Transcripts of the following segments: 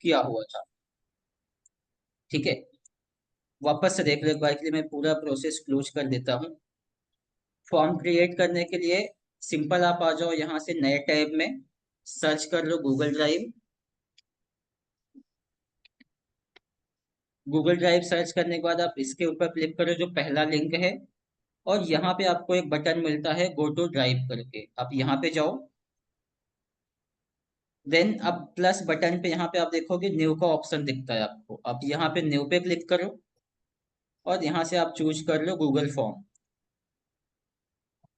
किया हुआ था। ठीक है, वापस से देख लो एक बार के लिए, मैं पूरा प्रोसेस क्लोज कर देता हूँ। फॉर्म क्रिएट करने के लिए सिंपल आप आ जाओ यहाँ से नए टैब में, सर्च कर लो Google Drive. Google Drive search करने के बाद आप इसके ऊपर क्लिक करो जो पहला लिंक है, और यहाँ पे आपको एक बटन मिलता है गो टू ड्राइव करके, आप यहाँ पे जाओ। देन अब प्लस बटन पे यहाँ पे आप देखोगे न्यू का ऑप्शन दिखता है आपको, आप यहाँ पे न्यू पे क्लिक करो और यहाँ से आप चूज कर लो गूगल फॉर्म।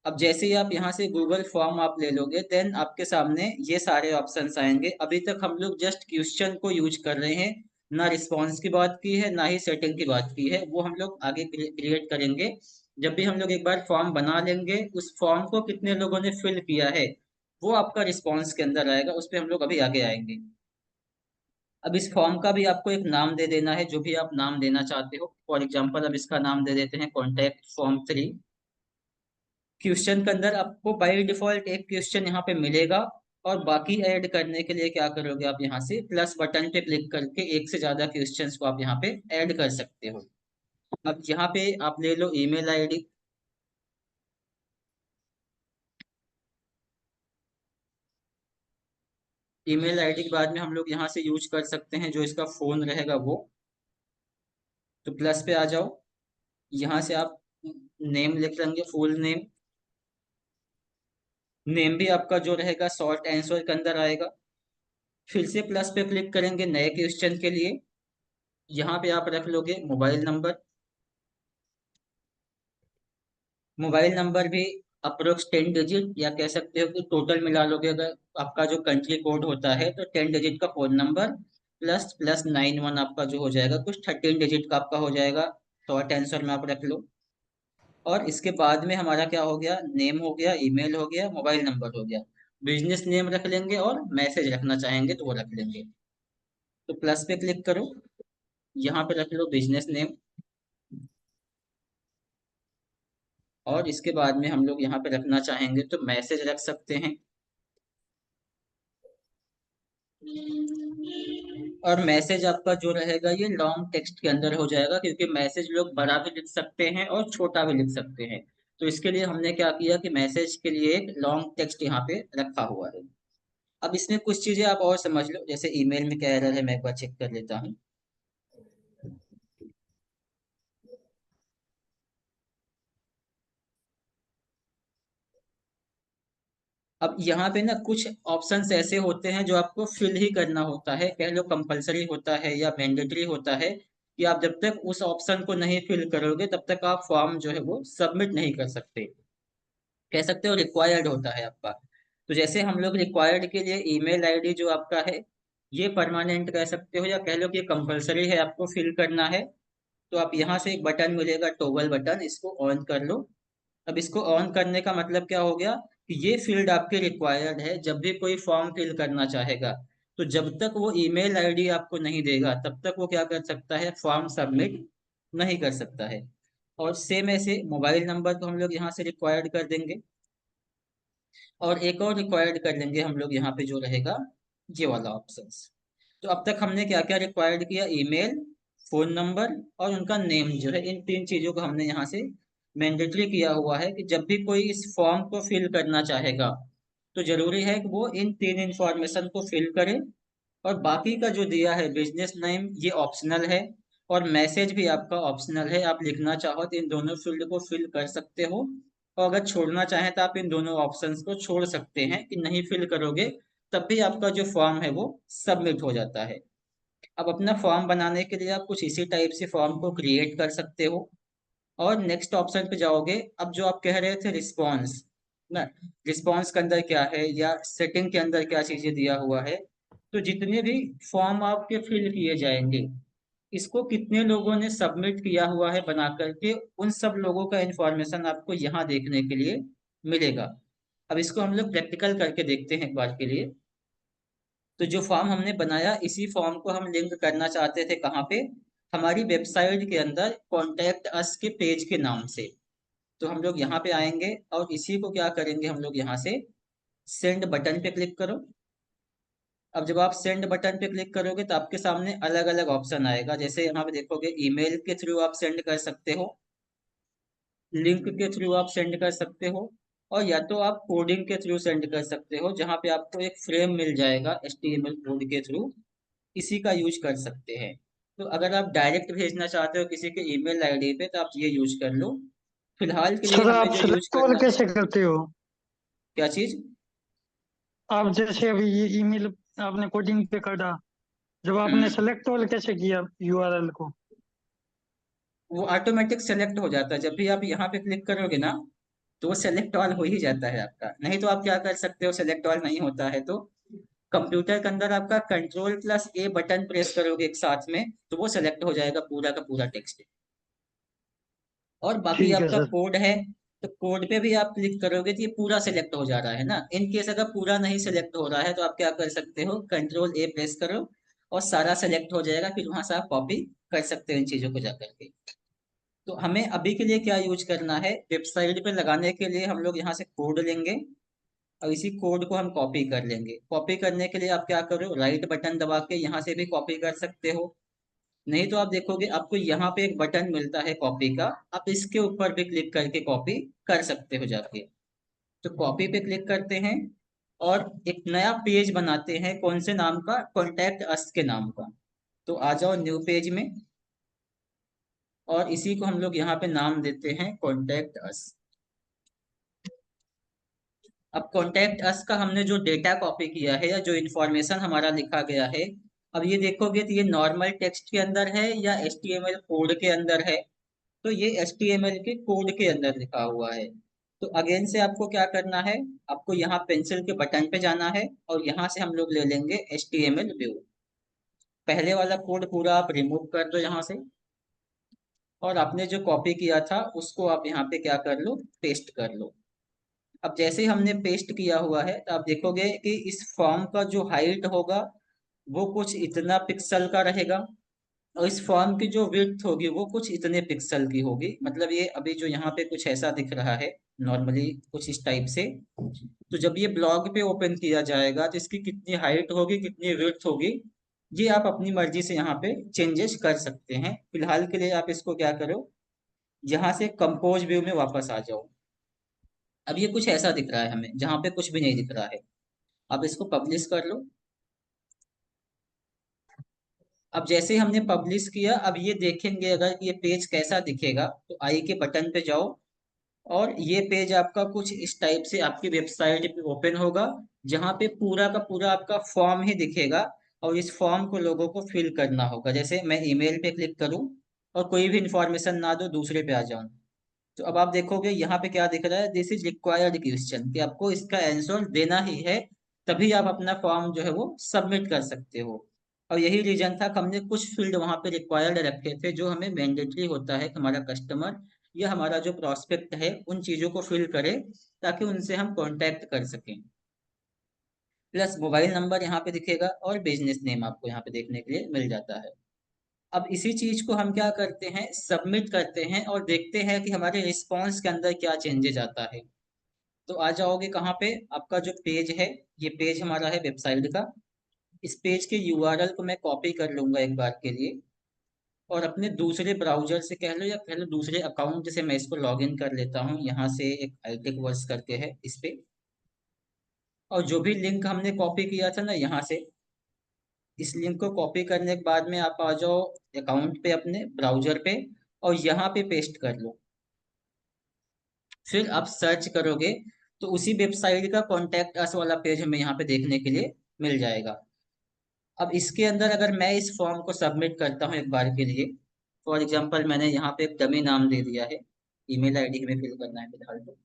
अब जैसे ही आप यहाँ से गूगल फॉर्म आप ले लोगे, देन आपके सामने ये सारे ऑप्शंस आएंगे। अभी तक हम लोग जस्ट क्वेश्चन को यूज कर रहे हैं, ना रिस्पॉन्स की बात की है ना ही सेटिंग की बात की है, वो हम लोग आगे क्रिएट करेंगे। जब भी हम लोग एक बार फॉर्म बना लेंगे, उस फॉर्म को कितने लोगों ने फिल किया है वो आपका रिस्पॉन्स के अंदर आएगा, उस पर हम लोग अभी आगे आएंगे। अब इस फॉर्म का भी आपको एक नाम दे देना है, जो भी आप नाम देना चाहते हो। फॉर एग्जाम्पल अब इसका नाम दे देते हैं कॉन्टैक्ट फॉर्म 3। क्वेश्चन के अंदर आपको बाय डिफॉल्ट एक क्वेश्चन यहाँ पे मिलेगा, और बाकी ऐड करने के लिए क्या करोगे, आप यहाँ से प्लस बटन पे क्लिक करके एक से ज्यादा क्वेश्चंस को आप यहाँ पे ऐड कर सकते हो। अब यहाँ पे आप ले लो ईमेल आईडी। ईमेल आईडी के बाद में हम लोग यहाँ से यूज कर सकते हैं जो इसका फोन रहेगा वो। तो प्लस पे आ जाओ, यहाँ से आप नेम लिख लेंगे, फुल नेम। नेम भी आपका जो रहेगा शॉर्ट आंसर के अंदर आएगा। फिर से प्लस पे क्लिक करेंगे नए क्वेश्चन के लिए, यहाँ पे आप रख लोगे मोबाइल नंबर। मोबाइल नंबर भी अप्रोक्स 10 डिजिट, या कह सकते हो कि टोटल मिला लोगे अगर आपका जो कंट्री कोड होता है, तो 10 डिजिट का फोन नंबर प्लस प्लस 91 आपका जो हो जाएगा, कुछ 13 डिजिट का आपका हो जाएगा। शॉर्ट आंसर में आप रख लो। और इसके बाद में हमारा क्या हो गया, नेम हो गया, ईमेल हो गया, मोबाइल नंबर हो गया। बिजनेस नेम रख लेंगे और मैसेज रखना चाहेंगे तो वो रख लेंगे। तो प्लस पे क्लिक करो, यहाँ पे रख लो बिजनेस नेम। और इसके बाद में हम लोग यहाँ पे रखना चाहेंगे तो मैसेज रख सकते हैं। और मैसेज आपका जो रहेगा ये लॉन्ग टेक्स्ट के अंदर हो जाएगा, क्योंकि मैसेज लोग बड़ा भी लिख सकते हैं और छोटा भी लिख सकते हैं। तो इसके लिए हमने क्या किया कि मैसेज के लिए एक लॉन्ग टेक्स्ट यहाँ पे रखा हुआ है। अब इसमें कुछ चीजें आप और समझ लो, जैसे ईमेल में क्या एरर है मैं एक बार चेक कर लेता हूँ। अब यहाँ पे ना कुछ ऑप्शंस ऐसे होते हैं जो आपको फिल ही करना होता है, कह लो कंपलसरी होता है या मैंडेटरी होता है, कि आप जब तक उस ऑप्शन को नहीं फिल करोगे तब तक आप फॉर्म जो है वो सबमिट नहीं कर सकते। कह सकते हो रिक्वायर्ड होता है आपका। तो जैसे हम लोग रिक्वायर्ड के लिए ईमेल आईडी जो आपका है ये परमानेंट कह सकते हो, या कह लो कि कंपलसरी है आपको फिल करना है। तो आप यहाँ से एक बटन मिलेगा टॉगल बटन, इसको ऑन कर लो। अब इसको ऑन करने का मतलब क्या हो गया कि ये फील्ड आपके रिक्वायर्ड है, जब भी कोई फॉर्म फिल करना चाहेगा तो जब तक वो ईमेल आईडी आपको नहीं देगा तब तक वो क्या कर सकता है, फॉर्म सबमिट नहीं कर सकता है। और सेम ऐसे मोबाइल नंबर को हम लोग यहाँ से रिक्वायर्ड कर देंगे, और एक और रिक्वायर्ड कर लेंगे हम लोग यहाँ पे जो रहेगा ये वाला ऑप्शंस। तो अब तक हमने क्या क्या रिक्वायर्ड किया, ईमेल, फोन नंबर और उनका नेम जो है, इन तीन चीजों को हमने यहाँ से मैंडेटरी किया हुआ है कि जब भी कोई इस फॉर्म को फिल करना चाहेगा तो जरूरी है कि वो इन तीन इंफॉर्मेशन को फिल करे। और बाकी का जो दिया है बिजनेस नेम ये ऑप्शनल है, और मैसेज भी आपका ऑप्शनल है, आप लिखना चाहो तो इन दोनों फील्ड को फिल कर सकते हो। और अगर छोड़ना चाहें तो आप इन दोनों ऑप्शंस को छोड़ सकते हैं, कि नहीं फिल करोगे तब भी आपका जो फॉर्म है वो सबमिट हो जाता है। अब अपना फॉर्म बनाने के लिए आप कुछ इसी टाइप से फॉर्म को क्रिएट कर सकते हो। और नेक्स्ट ऑप्शन पे जाओगे, अब जो आप कह रहे थे रिस्पॉन्स ना, रिस्पॉन्स के अंदर क्या है या सेटिंग के अंदर क्या चीजें दिया हुआ है। तो जितने भी फॉर्म आपके फिल किए जाएंगे, इसको कितने लोगों ने सबमिट किया हुआ है बना करके, उन सब लोगों का इंफॉर्मेशन आपको यहाँ देखने के लिए मिलेगा। अब इसको हम लोग प्रैक्टिकल करके देखते हैं एक बार के लिए। तो जो फॉर्म हमने बनाया इसी फॉर्म को हम लिंक करना चाहते थे कहाँ पे, हमारी वेबसाइट के अंदर कॉन्टैक्ट अस के पेज के नाम से। तो हम लोग यहाँ पे आएंगे और इसी को क्या करेंगे, हम लोग यहाँ से सेंड बटन पे क्लिक करो। अब जब आप सेंड बटन पे क्लिक करोगे तो आपके सामने अलग अलग ऑप्शन आएगा। जैसे यहाँ पे देखोगे ईमेल के थ्रू आप सेंड कर सकते हो, लिंक के थ्रू आप सेंड कर सकते हो, और या तो आप कोडिंग के थ्रू सेंड कर सकते हो, जहाँ पे आपको एक फ्रेम मिल जाएगा HTML कोड के थ्रू, इसी का यूज कर सकते हैं। तो अगर आप डायरेक्ट भेजना चाहते हो किसी के ईमेल आईडी पे तो आप ये यूज कर लो। फिलहाल के लिए सर हमें आप जो यूज सेलेक्ट ऑल करना है। कैसे करते हो? क्या चीज? आप जैसे अभी ये ईमेल आपने कोडिंग पे करा, जब आपने हम्म सेलेक्ट ऑल कैसे किया यूआरएल को? वो ऑटोमेटिक सेलेक्ट हो जाता है जब भी आप यहाँ पे क्लिक करोगे ना, तो वो सेलेक्ट ऑल हो ही जाता है आपका। नहीं तो आप क्या कर सकते हो, सेलेक्ट ऑल नहीं होता है तो कंप्यूटर के अंदर आपका Ctrl+A बटन प्रेस करोगे एक साथ में, तो वो सेलेक्ट हो जाएगा पूरा का पूरा टेक्स्ट। और बाकी ठीक है आपका सर। कोड है, तो कोड पे भी आप क्लिक करोगे तो ये पूरा सेलेक्ट हो जा रहा है ना। इन केस अगर पूरा नहीं सेलेक्ट हो रहा है तो आप क्या कर सकते हो, Ctrl+A प्रेस करो और सारा सेलेक्ट हो जाएगा, फिर वहां से आप कॉपी कर सकते हो इन चीजों को जाकर के। तो हमें अभी के लिए क्या यूज करना है, वेबसाइट पे लगाने के लिए हम लोग यहाँ से कोड लेंगे और इसी कोड को हम कॉपी कर लेंगे। कॉपी करने के लिए आप क्या करो, राइट बटन दबा के यहाँ से भी कॉपी कर सकते हो। नहीं तो आप देखोगे आपको यहाँ पे एक बटन मिलता है कॉपी का, आप इसके ऊपर भी क्लिक करके कॉपी कर सकते हो जाके। तो कॉपी पे क्लिक करते हैं और एक नया पेज बनाते हैं, कौन से नाम का, कॉन्टैक्ट अस के नाम का। तो आ जाओ न्यू पेज में, और इसी को हम लोग यहाँ पे नाम देते हैं कॉन्टैक्ट अस। अब कॉन्टैक्ट अस का हमने जो डेटा कॉपी किया है या जो इन्फॉर्मेशन हमारा लिखा गया है, अब ये देखोगे तो ये नॉर्मल टेक्स्ट के अंदर है या HTML कोड के अंदर है। तो ये HTML के कोड के अंदर लिखा हुआ है। तो अगेन से आपको क्या करना है, आपको यहाँ पेंसिल के बटन पे जाना है और यहाँ से हम लोग ले लेंगे HTML व्यू। पहले वाला कोड पूरा आप रिमूव कर दो यहाँ से, और आपने जो कॉपी किया था उसको आप यहाँ पे क्या कर लो, पेस्ट कर लो। अब जैसे ही हमने पेस्ट किया हुआ है तो आप देखोगे कि इस फॉर्म का जो हाइट होगा वो कुछ इतना पिक्सल का रहेगा, और इस फॉर्म की जो विड्थ होगी वो कुछ इतने पिक्सल की होगी। मतलब ये अभी जो यहाँ पे कुछ ऐसा दिख रहा है नॉर्मली, कुछ इस टाइप से। तो जब ये ब्लॉग पे ओपन किया जाएगा तो इसकी कितनी हाइट होगी, कितनी विड्थ होगी, ये आप अपनी मर्जी से यहाँ पे चेंजेस कर सकते हैं। फिलहाल के लिए आप इसको क्या करो, यहाँ से कंपोज व्यू में वापस आ जाओ। अब ये कुछ ऐसा दिख रहा है हमें, जहाँ पे कुछ भी नहीं दिख रहा है। अब इसको पब्लिश कर लो। अब जैसे ही हमने पब्लिश किया, अब ये देखेंगे अगर ये पेज कैसा दिखेगा, तो आई के बटन पे जाओ, और ये पेज आपका कुछ इस टाइप से आपकी वेबसाइट पे ओपन होगा, जहाँ पे पूरा का पूरा आपका फॉर्म ही दिखेगा। और इस फॉर्म को लोगों को फिल करना होगा। जैसे मैं ईमेल पे क्लिक करूँ और कोई भी इंफॉर्मेशन ना दो, दूसरे पे आ जाऊं, तो अब आप देखोगे यहाँ पे क्या दिख रहा है, दिस इज रिक्वायर्ड क्वेश्चन, कि आपको इसका आंसर देना ही है, तभी आप अपना फॉर्म जो है वो सबमिट कर सकते हो। और यही रीजन था कि हमने कुछ फील्ड वहां पे रिक्वायर्ड रखे थे, जो हमें मैंडेटरी होता है कि हमारा कस्टमर या हमारा जो प्रोस्पेक्ट है उन चीजों को फिल करे, ताकि उनसे हम कांटेक्ट कर सकें। प्लस मोबाइल नंबर यहाँ पे दिखेगा और बिजनेस नेम आपको यहाँ पे देखने के लिए मिल जाता है। अब इसी चीज को हम क्या करते हैं, सबमिट करते हैं और देखते हैं कि हमारे रिस्पॉन्स के अंदर क्या चेंजेस आता है। तो आ जाओगे कहाँ पे, आपका जो पेज है, ये पेज हमारा है वेबसाइट का। इस पेज के URL को मैं कॉपी कर लूंगा एक बार के लिए, और अपने दूसरे ब्राउजर से कह लो या कह लो दूसरे अकाउंट से मैं इसको लॉग इन कर लेता हूँ, यहाँ से एक iTech वर्क्स करके है इस पे। और जो भी लिंक हमने कॉपी किया था ना यहाँ से, इस लिंक को कॉपी करने के बाद में आप आ जाओ अकाउंट पे अपने ब्राउजर पे, और यहाँ पे पेस्ट कर लो। फिर आप सर्च करोगे तो उसी वेबसाइट का कॉन्टैक्ट अस वाला पेज हमें यहाँ पे देखने के लिए मिल जाएगा। अब इसके अंदर अगर मैं इस फॉर्म को सबमिट करता हूँ एक बार के लिए, फॉर एग्जांपल मैंने यहाँ पे एक डमी नाम दे दिया है, ईमेल आईडी हमें फिल करना है फिलहाल तो।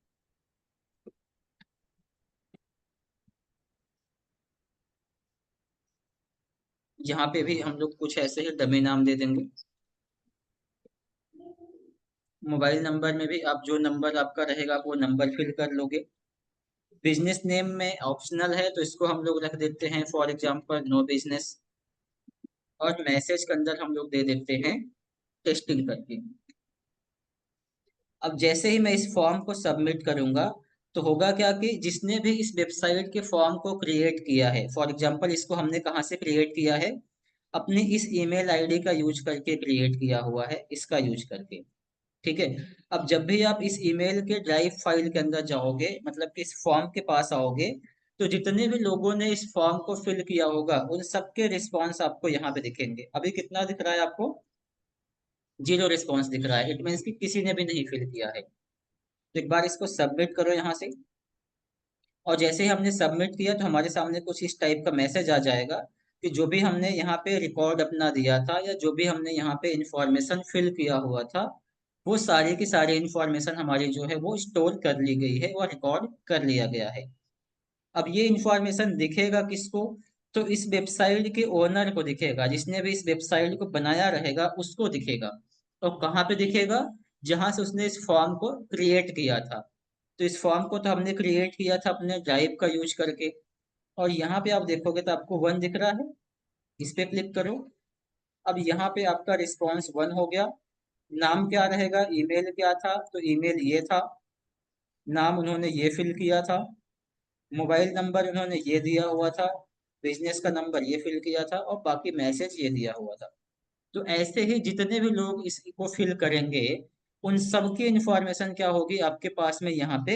यहाँ पे भी हम लोग कुछ ऐसे ही डमी नाम दे देंगे। मोबाइल नंबर में भी आप जो नंबर आपका रहेगा वो नंबर फिल कर लोगे। बिजनेस नेम में ऑप्शनल है, तो इसको हम लोग रख देते हैं फॉर एग्जांपल नो बिजनेस। और मैसेज के अंदर हम लोग दे देते हैं टेस्टिंग करके। अब जैसे ही मैं इस फॉर्म को सबमिट करूंगा, तो होगा क्या कि जिसने भी इस वेबसाइट के फॉर्म को क्रिएट किया है, फॉर एग्जांपल इसको हमने कहाँ से क्रिएट किया है, अपनी इस ईमेल आईडी का यूज करके क्रिएट किया हुआ है, इसका यूज करके। ठीक है। अब जब भी आप इस ईमेल के ड्राइव फाइल के अंदर जाओगे, मतलब कि इस फॉर्म के पास आओगे, तो जितने भी लोगों ने इस फॉर्म को फिल किया होगा उन सबके रिस्पॉन्स आपको यहाँ पे दिखेंगे। अभी कितना दिख रहा है आपको? 0 रिस्पॉन्स दिख रहा है। इट मीन्स कि किसी ने भी नहीं फिल किया है। तो एक बार इसको सबमिट करो यहाँ से। और जैसे ही हमने सबमिट किया तो हमारे सामने कुछ इस टाइप का मैसेज आ जाएगा कि जो भी हमने यहाँ पे रिकॉर्ड अपना दिया था, या जो भी हमने यहाँ पे इंफॉर्मेशन फिल किया हुआ था, वो सारी की सारी इंफॉर्मेशन हमारी जो है वो स्टोर कर ली गई है और रिकॉर्ड कर लिया गया है। अब ये इंफॉर्मेशन दिखेगा किसको? तो इस वेबसाइट के ओनर को दिखेगा, जिसने भी इस वेबसाइट को बनाया रहेगा उसको दिखेगा। और कहाँ पे दिखेगा? जहां से उसने इस फॉर्म को क्रिएट किया था। तो इस फॉर्म को तो हमने क्रिएट किया था अपने ड्राइव का यूज करके। और यहाँ पे आप देखोगे तो आपको 1 दिख रहा है। इस पे क्लिक करो। अब यहाँ पे आपका रिस्पॉन्स 1 हो गया। नाम क्या रहेगा? ईमेल क्या था? तो ईमेल ये था। नाम उन्होंने ये फिल किया था। मोबाइल नंबर उन्होंने ये दिया हुआ था। बिजनेस का नंबर ये फिल किया था और बाकी मैसेज ये दिया हुआ था। तो ऐसे ही जितने भी लोग इसको फिल करेंगे, उन सबकी इंफॉर्मेशन क्या होगी आपके पास में यहाँ पे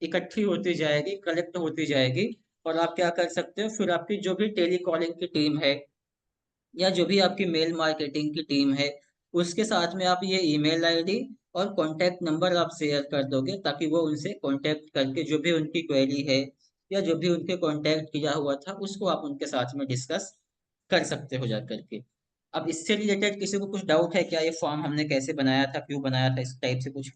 इकट्ठी होती जाएगी, कलेक्ट होती जाएगी। और आप क्या कर सकते हो, फिर आपकी जो भी टेली कॉलिंग की टीम है या जो भी आपकी मेल मार्केटिंग की टीम है, उसके साथ में आप ये ईमेल आईडी और कॉन्टैक्ट नंबर आप शेयर कर दोगे, ताकि वो उनसे कॉन्टैक्ट करके जो भी उनकी क्वेरी है या जो भी उनके कॉन्टैक्ट किया हुआ था उसको आप उनके साथ में डिस्कस कर सकते हो जा करके। अब इससे रिलेटेड किसी को कुछ डाउट है क्या? ये फॉर्म हमने कैसे बनाया था, क्यों बनाया था, इस टाइप से कुछ?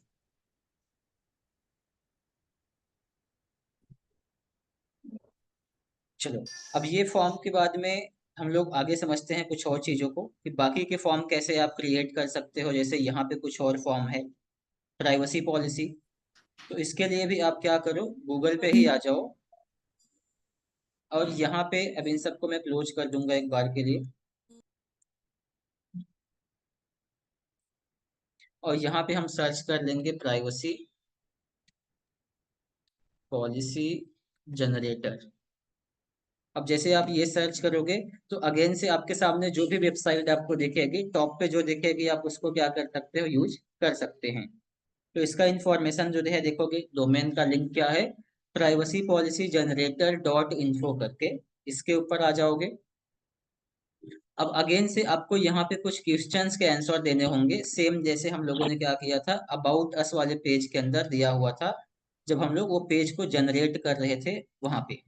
चलो, अब ये फॉर्म के बाद में हम लोग आगे समझते हैं कुछ और चीज़ों को, कि बाकी के फॉर्म कैसे आप क्रिएट कर सकते हो। जैसे यहाँ पे कुछ और फॉर्म है, प्राइवेसी पॉलिसी। तो इसके लिए भी आप क्या करो, गूगल पे ही आ जाओ। और यहाँ पे अब इन सबको मैं क्लोज कर दूंगा एक बार के लिए। और यहाँ पे हम सर्च कर लेंगे प्राइवेसी पॉलिसी जनरेटर। अब जैसे आप ये सर्च करोगे तो अगेन से आपके सामने जो भी वेबसाइट आपको दिखेगी, टॉप पे जो दिखेगी आप उसको क्या कर सकते हो, यूज कर सकते हैं। तो इसका इंफॉर्मेशन जो है देखोगे, डोमेन का लिंक क्या है, privacy policy generator dot info करके, इसके ऊपर आ जाओगे। अब अगेन से आपको यहाँ पे कुछ क्वेश्चंस के आंसर देने होंगे, सेम जैसे हम लोगों ने क्या किया था अबाउट अस वाले पेज के अंदर दिया हुआ था, जब हम लोग वो पेज को जनरेट कर रहे थे वहां पे।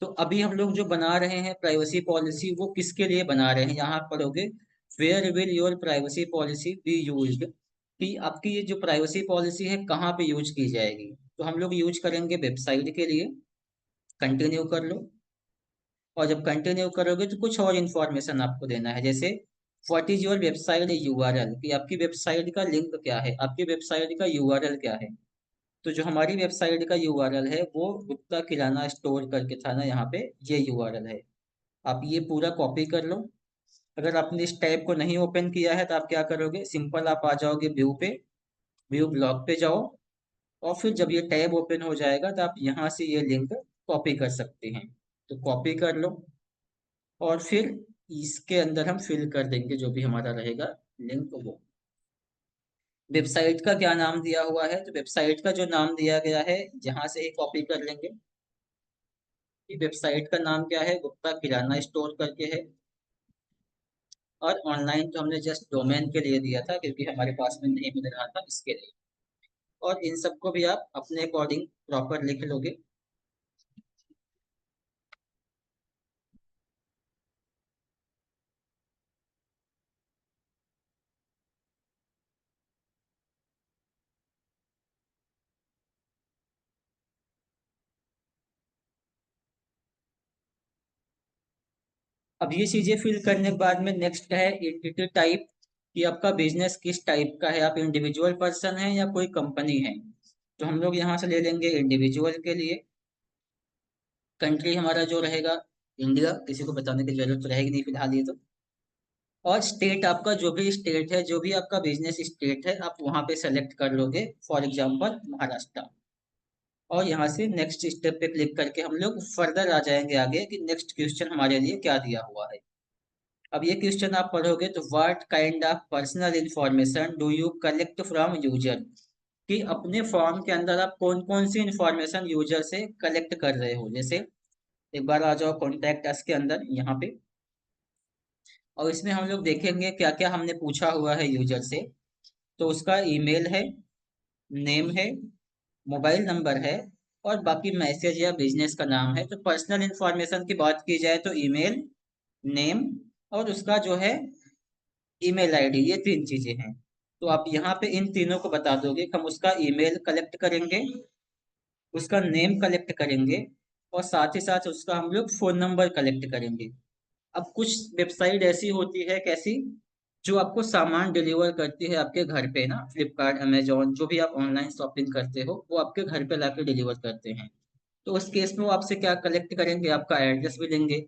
तो अभी हम लोग जो बना रहे हैं प्राइवेसी पॉलिसी, वो किसके लिए बना रहे हैं, यहाँ पढ़ोगे where will your privacy policy be used, कि आपकी ये जो प्राइवेसी पॉलिसी है कहाँ पे यूज की जाएगी। तो हम लोग यूज करेंगे वेबसाइट के लिए। कंटिन्यू कर लो। और जब कंटिन्यू करोगे तो कुछ और इन्फॉर्मेशन आपको देना है, जैसे what is your website URL, कि आपकी वेबसाइट का लिंक क्या है, आपकी वेबसाइट का यूआरएल क्या है। तो जो हमारी वेबसाइट का यूआरएल है वो गुप्ता किराना स्टोर करके था ना, यहाँ पे ये यूआरएल है। आप ये पूरा कॉपी कर लो। अगर आपने इस टैब को नहीं ओपन किया है तो आप क्या करोगे, सिंपल आप आ जाओगे व्यू पे, व्यू ब्लॉग पे जाओ। और फिर जब ये टैब ओपन हो जाएगा तो आप यहाँ से ये लिंक कॉपी कर सकते हैं। तो कॉपी कर लो। और फिर इसके अंदर हम फिल कर देंगे जो भी हमारा रहेगा लिंक वो। वेबसाइट का क्या नाम दिया हुआ है, तो वेबसाइट का जो नाम दिया गया है यहाँ से ही कॉपी कर लेंगे। कि वेबसाइट का नाम क्या है, गुप्ता किराना स्टोर करके है। और ऑनलाइन तो हमने जस्ट डोमेन के लिए दिया था क्योंकि हमारे पास में नहीं मिल रहा था, इसके लिए। और इन सबको भी आप अपने अकॉर्डिंग प्रॉपर लिख लोगे। अब ये चीजें फिल करने के बाद में नेक्स्ट है एंटिटी टाइप, कि आपका बिजनेस किस टाइप का है, आप इंडिविजुअल पर्सन है या कोई कंपनी है। तो हम लोग यहाँ से ले लेंगे इंडिविजुअल के लिए। कंट्री हमारा जो रहेगा इंडिया, किसी को बताने की जरूरत तो रहेगी नहीं फिलहाल ये तो। और स्टेट आपका जो भी स्टेट है, जो भी आपका बिजनेस स्टेट है, आप वहां पे सेलेक्ट कर लोगे, फॉर एग्जांपल महाराष्ट्र। और यहाँ से नेक्स्ट स्टेप पे क्लिक करके हम लोग फर्दर आ जाएंगे आगे कि नेक्स्ट क्वेश्चन हमारे लिए क्या दिया हुआ है। अब ये क्वेश्चन आप पढ़ोगे तो what kind of personal information do you collect from user, कि अपने फॉर्म के अंदर आप कौन कौन सी इंफॉर्मेशन यूजर से कलेक्ट कर रहे हो। जैसे एक बार आ जाओ कॉन्टैक्ट अस के अंदर यहाँ पे, और इसमें हम लोग देखेंगे क्या क्या हमने पूछा हुआ है यूजर से। तो उसका ईमेल है, नेम है, मोबाइल नंबर है, और बाकी मैसेज या बिजनेस का नाम है। तो पर्सनल इंफॉर्मेशन की बात की जाए तो ईमेल, नेम और उसका जो है ईमेल आईडी, ये तीन चीजें हैं। तो आप यहाँ पे इन तीनों को बता दोगे कि हम उसका ईमेल कलेक्ट करेंगे, उसका नेम कलेक्ट करेंगे, और साथ ही साथ उसका हम लोग फोन नंबर कलेक्ट करेंगे। अब कुछ वेबसाइट ऐसी होती है कैसी, जो आपको सामान डिलीवर करती है आपके घर पे ना, फ्लिपकार्ट, अमेजोन, जो भी आप ऑनलाइन शॉपिंग करते हो वो आपके घर पे लाके डिलीवर करते हैं। तो उस केस में वो आपसे क्या कलेक्ट करेंगे, आपका एड्रेस भी लेंगे।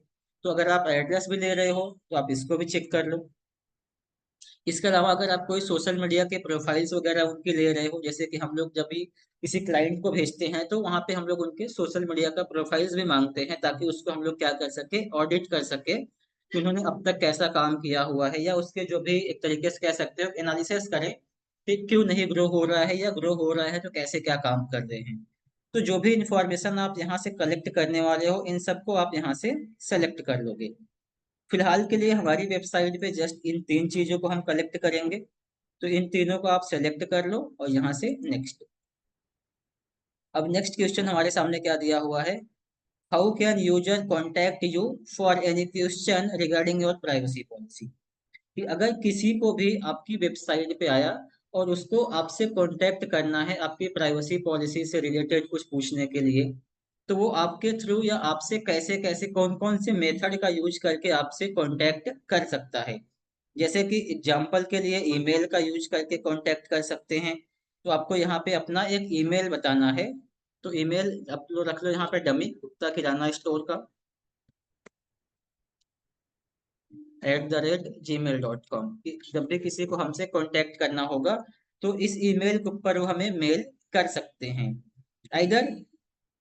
तो अगर आप एड्रेस भी ले रहे हो तो आप इसको भी चेक कर लो। इसके अलावा अगर आप कोई सोशल मीडिया के प्रोफाइल्स वगैरह उनके ले रहे हो, जैसे कि हम लोग जब भी किसी क्लाइंट को भेजते हैं तो वहां पे हम लोग उनके सोशल मीडिया का प्रोफाइल्स भी मांगते हैं, ताकि उसको हम लोग क्या कर सके, ऑडिट कर सके कि उन्होंने अब तक कैसा काम किया हुआ है, या उसके जो भी एक तरीके से कह सकते हो एनालिसिस करें कि क्यों नहीं ग्रो हो रहा है, या ग्रो हो रहा है तो कैसे क्या काम कर रहे हैं। तो जो भी इंफॉर्मेशन आप यहाँ से कलेक्ट करने वाले हो इन सबको आप यहाँ से सेलेक्ट कर लोगे। फिलहाल के लिए हमारी वेबसाइट पे जस्ट इन तीन चीजों को हम कलेक्ट करेंगे। तो इन तीनों को आप सेलेक्ट कर लो और यहाँ से नेक्स्ट। अब नेक्स्ट क्वेश्चन हमारे सामने क्या दिया हुआ है, how can user contact you for any question regarding your privacy policy, कि अगर किसी को भी आपकी वेबसाइट पे आया और उसको आपसे कांटेक्ट करना है आपकी प्राइवेसी पॉलिसी से रिलेटेड कुछ पूछने के लिए, तो वो आपके थ्रू या आपसे कैसे कैसे कौन कौन से मेथड का यूज करके आपसे कांटेक्ट कर सकता है। जैसे कि एग्जांपल के लिए ईमेल का यूज करके कांटेक्ट कर सकते हैं। तो आपको यहाँ पे अपना एक ईमेल बताना है। तो ईमेल आप लोग रख लो यहाँ पे डमी, गुप्ता किराना स्टोर का @gmail.com। जब भी किसी को हमसे कांटेक्ट करना होगा तो इस ईमेल के ऊपर वो हमें मेल कर सकते हैं। इधर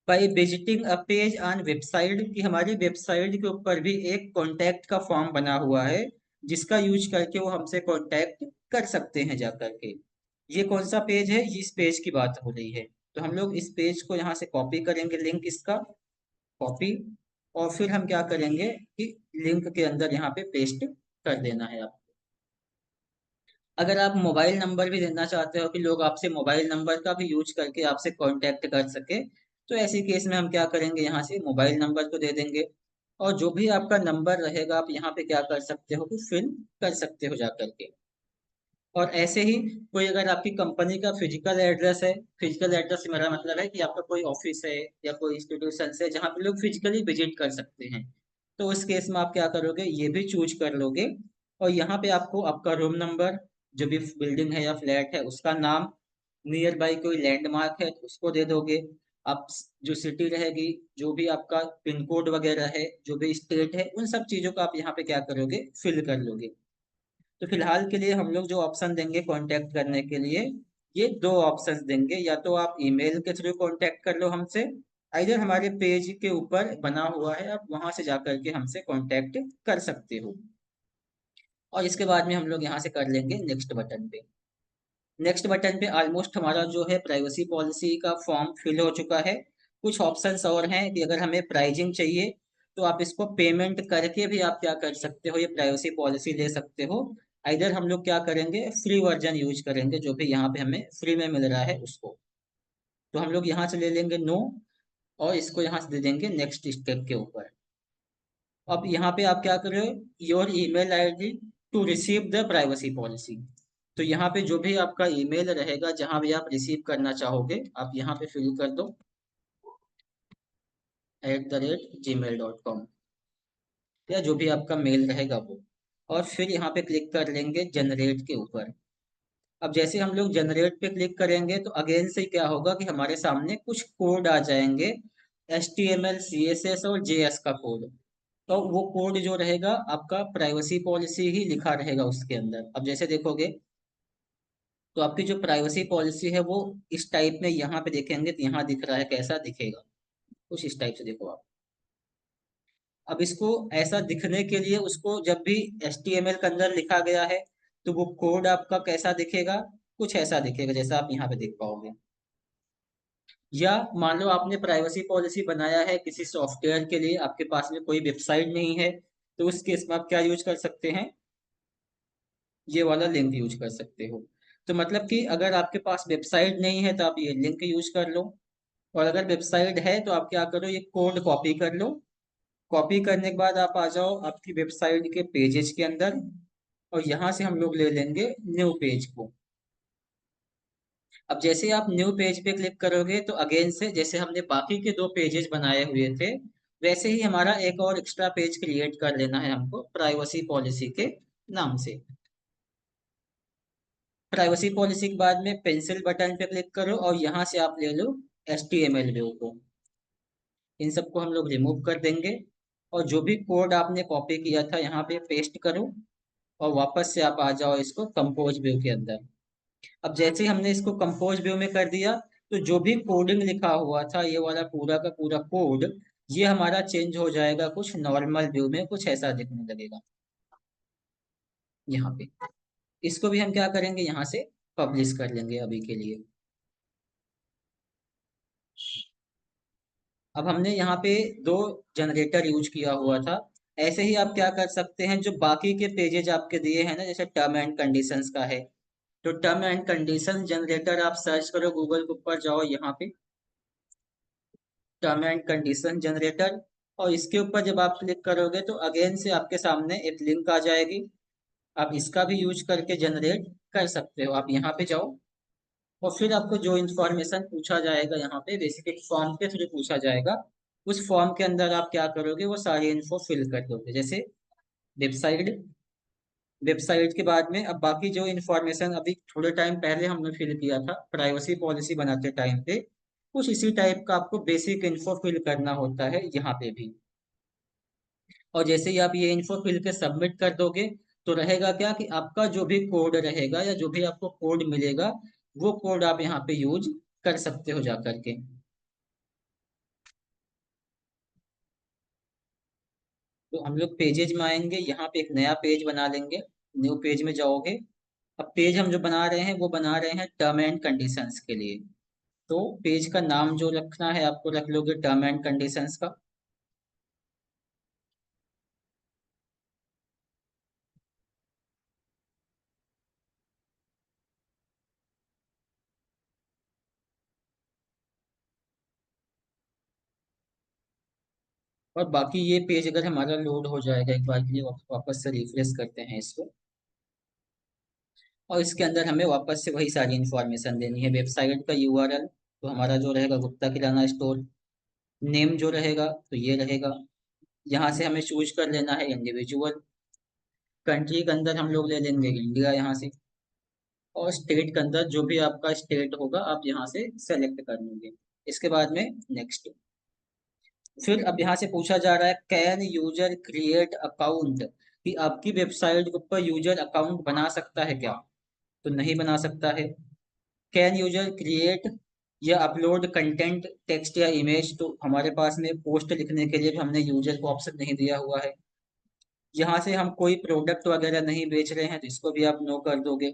by visiting a page on website, की हमारी वेबसाइट के ऊपर भी एक कांटेक्ट का फॉर्म बना हुआ है, जिसका यूज करके वो हमसे कांटेक्ट कर सकते हैं जा करके। ये कौन सा पेज है, इस पेज की बात हो रही है। तो हम लोग इस पेज को यहाँ से कॉपी करेंगे, लिंक इसका कॉपी, और फिर हम क्या करेंगे कि लिंक के अंदर यहाँ पे पेस्ट कर देना है आप। अगर आप मोबाइल नंबर भी देना चाहते हो कि लोग आपसे मोबाइल नंबर का भी यूज करके आपसे कांटेक्ट कर सके, तो ऐसे केस में हम क्या करेंगे, यहाँ से मोबाइल नंबर को दे देंगे। और जो भी आपका नंबर रहेगा आप यहाँ पे क्या कर सकते हो कि फिल कर सकते हो जा करके। और ऐसे ही कोई अगर आपकी कंपनी का फिजिकल एड्रेस है, फिजिकल एड्रेस से मेरा मतलब है कि आपका कोई ऑफिस है या कोई इंस्टीट्यूशन है जहाँ पे लोग फिजिकली विजिट कर सकते हैं, तो उस केस में आप क्या करोगे, ये भी चूज कर लोगे। और यहाँ पे आपको आपका रूम नंबर, जो भी बिल्डिंग है या फ्लैट है उसका नाम, नियर बाई कोई लैंडमार्क है तो उसको दे दोगे। आप जो सिटी रहेगी, जो भी आपका पिन कोड वगैरह है, जो भी स्टेट है, उन सब चीजों को आप यहाँ पे क्या करोगे, फिल कर लोगे। तो फिलहाल के लिए हम लोग जो ऑप्शन देंगे कांटेक्ट करने के लिए, ये दो ऑप्शंस देंगे, या तो आप ईमेल के थ्रू कांटेक्ट कर लो हमसे, इधर हमारे पेज के ऊपर बना हुआ है आप वहां से जाकर के हमसे कांटेक्ट कर सकते हो। और इसके बाद में हम लोग यहाँ से कर लेंगे नेक्स्ट बटन पे। नेक्स्ट बटन पे ऑलमोस्ट हमारा जो है प्राइवेसी पॉलिसी का फॉर्म फिल हो चुका है। कुछ ऑप्शंस और हैं कि अगर हमें प्राइजिंग चाहिए तो आप इसको पेमेंट करके भी आप क्या कर सकते हो, ये प्राइवेसी पॉलिसी ले सकते हो। इधर हम लोग क्या करेंगे, फ्री वर्जन यूज करेंगे, जो भी यहाँ पे हमें फ्री में मिल रहा है उसको। तो हम लोग यहाँ से ले लेंगे नो, और इसको यहाँ से दे देंगे नेक्स्ट स्टेप के ऊपर। अब यहाँ पे आप क्या कर रहे हो, your email ID to receive the privacy policy. तो यहाँ पे जो भी आपका ईमेल रहेगा जहाँ भी आप रिसीव करना चाहोगे आप यहाँ पे फिल कर दो @gmail.com, या जो भी आपका मेल रहेगा वो। और फिर यहाँ पे क्लिक कर लेंगे जनरेट के ऊपर। अब जैसे हम लोग जनरेट पे क्लिक करेंगे तो अगेन से क्या होगा कि हमारे सामने कुछ कोड आ जाएंगे, HTML CSS और JS का कोड। तो वो कोड जो रहेगा आपका प्राइवेसी पॉलिसी ही लिखा रहेगा उसके अंदर। अब जैसे देखोगे तो आपकी जो प्राइवेसी पॉलिसी है वो इस टाइप में यहाँ पे देखेंगे तो यहाँ दिख रहा है, कैसा दिखेगा कुछ इस टाइप से, देखो आप। अब इसको ऐसा दिखने के लिए उसको जब भी HTML के अंदर लिखा गया है तो वो कोड आपका कैसा दिखेगा, कुछ ऐसा दिखेगा जैसा आप यहाँ पे देख पाओगे। या मान लो आपने प्राइवेसी पॉलिसी बनाया है किसी सॉफ्टवेयर के लिए, आपके पास में कोई वेबसाइट नहीं है, तो उस केस में आप क्या यूज कर सकते हैं, ये वाला लिंक यूज कर सकते हो। तो मतलब कि अगर आपके पास वेबसाइट नहीं है तो आप ये लिंक यूज कर लो, और अगर वेबसाइट है तो आप क्या करो, ये कोड कॉपी कर लो। कॉपी करने के बाद आप आ जाओ आपकी वेबसाइट के पेजेस के अंदर, और यहाँ से हम लोग ले लेंगे न्यू पेज को। अब जैसे आप न्यू पेज पे क्लिक करोगे तो अगेन से जैसे हमने बाकी के दो पेजेस बनाए हुए थे, वैसे ही हमारा एक और एक्स्ट्रा पेज क्रिएट कर लेना है हमको प्राइवेसी पॉलिसी के नाम से। प्राइवेसी पॉलिसी के बाद में पेंसिल बटन पे क्लिक करो और यहाँ से आप ले लो HTML व्यू को। इन सबको हम लोग रिमूव कर देंगे, और जो भी कोड आपने कॉपी किया था यहाँ पे पेस्ट करो, और वापस से आप आ जाओ इसको कंपोज व्यू के अंदर। अब जैसे ही हमने इसको कंपोज व्यू में कर दिया, तो जो भी कोडिंग लिखा हुआ था ये वाला पूरा का पूरा कोड, ये हमारा चेंज हो जाएगा, कुछ नॉर्मल व्यू में कुछ ऐसा दिखने लगेगा यहाँ पे। इसको भी हम क्या करेंगे, यहाँ से पब्लिश कर लेंगे अभी के लिए। अब हमने यहाँ पे दो जनरेटर यूज किया हुआ था। ऐसे ही आप क्या कर सकते हैं, जो बाकी के पेजेज आपके दिए हैं ना, जैसे टर्म एंड कंडीशंस का है, तो टर्म एंड कंडीशन जनरेटर आप सर्च करो, गूगल के ऊपर जाओ यहाँ पे टर्म एंड कंडीशन जनरेटर, और इसके ऊपर जब आप क्लिक करोगे तो अगेन से आपके सामने एक लिंक आ जाएगी। आप इसका भी यूज करके जनरेट कर सकते हो। आप यहाँ पे जाओ, और फिर आपको जो इन्फॉर्मेशन पूछा जाएगा यहाँ पे बेसिक एक फॉर्म के थ्रू पूछा जाएगा, उस फॉर्म के अंदर आप क्या करोगे, वो सारी इन्फो फिल कर दोगे। जैसे वेबसाइट, वेबसाइट के बाद में अब बाकी जो इन्फॉर्मेशन अभी थोड़े टाइम पहले हमने फिल किया था प्राइवेसी पॉलिसी बनाते टाइम पे, कुछ इसी टाइप का आपको बेसिक इन्फो फिल करना होता है यहाँ पे भी। और जैसे ही आप ये इन्फो फिल के सबमिट कर दोगे, तो रहेगा क्या कि आपका जो भी कोड रहेगा या जो भी आपको कोड मिलेगा, वो कोड आप यहाँ पे यूज कर सकते हो जा करके। तो हम लोग पेजेज में आएंगे, यहाँ पे एक नया पेज बना लेंगे। न्यू पेज में जाओगे। अब पेज हम जो बना रहे हैं वो बना रहे हैं टर्म एंड कंडीशंस के लिए। तो पेज का नाम जो रखना है आपको रख लोगे टर्म एंड कंडीशंस का। और बाकी ये पेज अगर हमारा लोड हो जाएगा एक बार के लिए, वापस से रिफ्रेश करते हैं इसको, और इसके अंदर हमें वापस से वही सारी इंफॉर्मेशन देनी है। वेबसाइट का URL तो हमारा जो रहेगा गुप्ता किराना स्टोर, नेम जो रहेगा तो ये रहेगा। यहाँ से हमें चूज कर लेना है इंडिविजुअल। कंट्री के अंदर हम लोग ले लेंगे इंडिया यहाँ से, और स्टेट के अंदर जो भी आपका स्टेट होगा आप यहाँ से सेलेक्ट कर लेंगे। इसके बाद में नेक्स्ट। फिर अब यहाँ से पूछा जा रहा है कैन यूजर क्रिएट अकाउंट, कि आपकी वेबसाइट के ऊपर यूजर अकाउंट बना सकता है क्या, तो नहीं बना सकता है। कैन यूजर क्रिएट या अपलोड कंटेंट टेक्स्ट या इमेज, तो हमारे पास में पोस्ट लिखने के लिए भी हमने यूजर को ऑप्शन नहीं दिया हुआ है। यहाँ से हम कोई प्रोडक्ट वगैरह नहीं बेच रहे हैं तो इसको भी आप नो कर दोगे।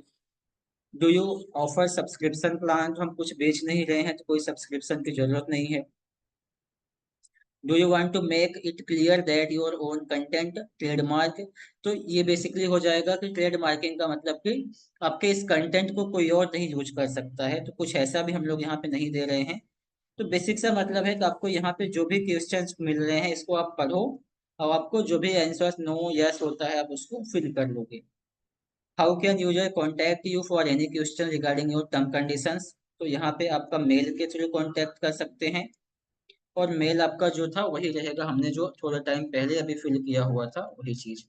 Do you offer subscription plan, तो हम कुछ बेच नहीं रहे हैं तो कोई सब्सक्रिप्शन की जरूरत नहीं है। Do you want to make it clear that your own content trademark, तो ये बेसिकली हो जाएगा कि ट्रेड मार्किंग का मतलब कि आपके इस कंटेंट को कोई और नहीं यूज कर सकता है, तो कुछ ऐसा भी हम लोग यहाँ पे नहीं दे रहे हैं। तो बेसिक सा मतलब है कि आपको यहाँ पे जो भी क्वेश्चंस मिल रहे हैं इसको आप पढ़ो, और आपको जो भी आंसर नो यस होता है आप उसको फिल कर लोगे। How can user contact you for any question regarding your term conditions, तो यहाँ पे आपका मेल के थ्रू कॉन्टैक्ट कर सकते हैं। और मेल आपका जो था वही रहेगा, हमने जो थोड़ा टाइम पहले अभी फिल किया हुआ था वही चीज।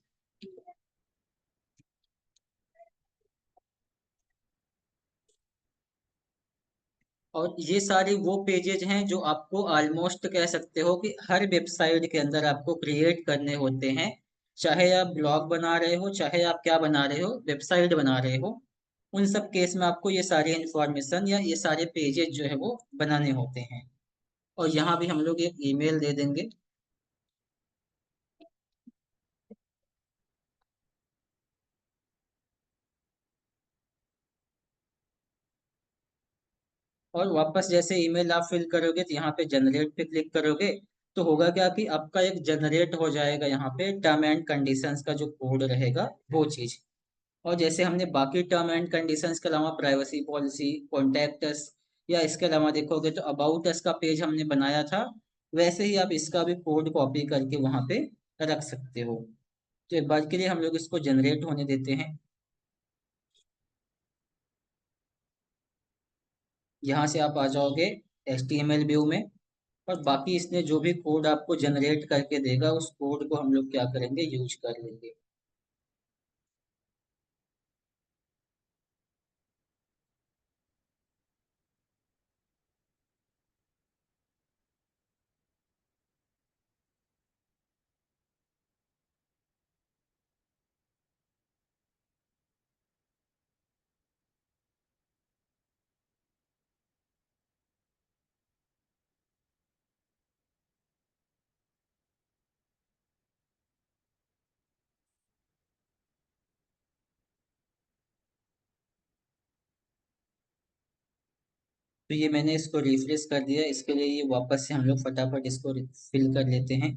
और ये सारी वो पेजेज हैं जो आपको ऑलमोस्ट कह सकते हो कि हर वेबसाइट के अंदर आपको क्रिएट करने होते हैं। चाहे आप ब्लॉग बना रहे हो, चाहे आप क्या बना रहे हो, वेबसाइट बना रहे हो, उन सब केस में आपको ये सारी इंफॉर्मेशन या ये सारे पेजेस जो है वो बनाने होते हैं। और यहाँ भी हम लोग एक ईमेल दे देंगे। और वापस जैसे ईमेल आप फिल करोगे तो यहाँ पे जनरेट पे क्लिक करोगे, तो होगा क्या कि आपका एक जनरेट हो जाएगा यहाँ पे टर्म एंड कंडीशंस का जो कोड रहेगा वो चीज। और जैसे हमने बाकी टर्म एंड कंडीशंस के अलावा प्राइवेसी पॉलिसी, कॉन्टैक्ट अस, या इसके अलावा देखोगे तो अबाउट अस का पेज हमने बनाया था, वैसे ही आप इसका भी कोड कॉपी करके वहां पे रख सकते हो। तो एक बार के लिए हम लोग इसको जनरेट होने देते हैं। यहाँ से आप आ जाओगे HTML व्यू में, और बाकी इसने जो भी कोड आपको जनरेट करके देगा उस कोड को हम लोग क्या करेंगे, यूज कर लेंगे। तो ये मैंने इसको रिफ्रेश कर दिया, इसके लिए ये वापस से हम लोग फटाफट इसको फिल कर लेते हैं।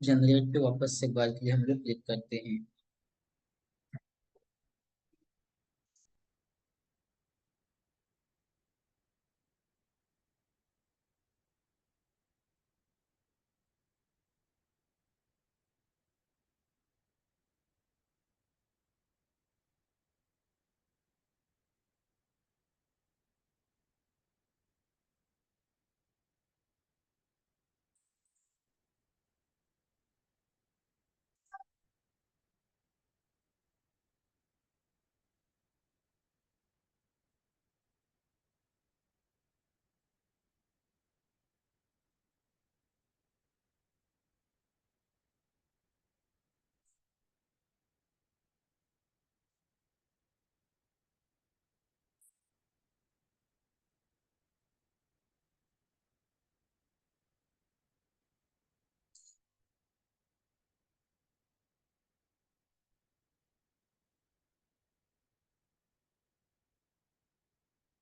जनरेट पे वापस से एक बार के लिए हम लोग क्लिक करते हैं।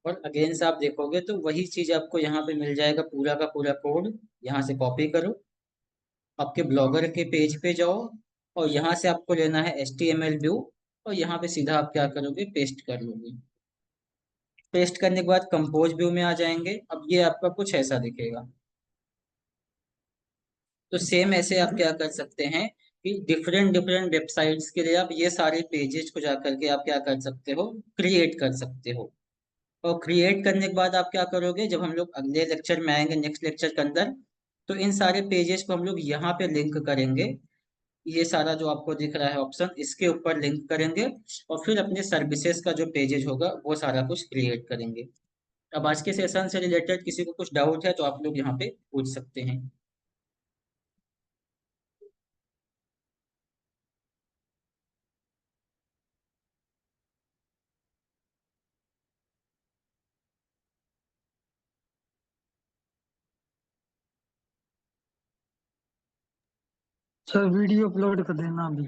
और अगेन से आप देखोगे तो वही चीज आपको यहाँ पे मिल जाएगा, पूरा का पूरा कोड। यहाँ से कॉपी करो, आपके ब्लॉगर के पेज पे जाओ, और यहाँ से आपको लेना है HTML व्यू, और यहाँ पे सीधा आप क्या करोगे, पेस्ट कर लोगे। पेस्ट करने के बाद कंपोज व्यू में आ जाएंगे। अब ये आपका कुछ ऐसा दिखेगा। तो सेम ऐसे आप क्या कर सकते हैं कि डिफरेंट डिफरेंट वेबसाइट्स के लिए आप ये सारे पेजेस को जा करके आप क्या कर सकते हो, क्रिएट कर सकते हो। और क्रिएट करने के बाद आप क्या करोगे, जब हम लोग अगले लेक्चर में आएंगे, नेक्स्ट लेक्चर के अंदर, तो इन सारे पेजेस को हम लोग यहाँ पे लिंक करेंगे। ये सारा जो आपको दिख रहा है ऑप्शन, इसके ऊपर लिंक करेंगे, और फिर अपने सर्विसेज का जो पेजेस होगा वो सारा कुछ क्रिएट करेंगे। अब आज के सेशन से रिलेटेड किसी को कुछ डाउट है तो आप लोग यहाँ पे पूछ सकते हैं। सर वीडियो अपलोड कर देना अभी।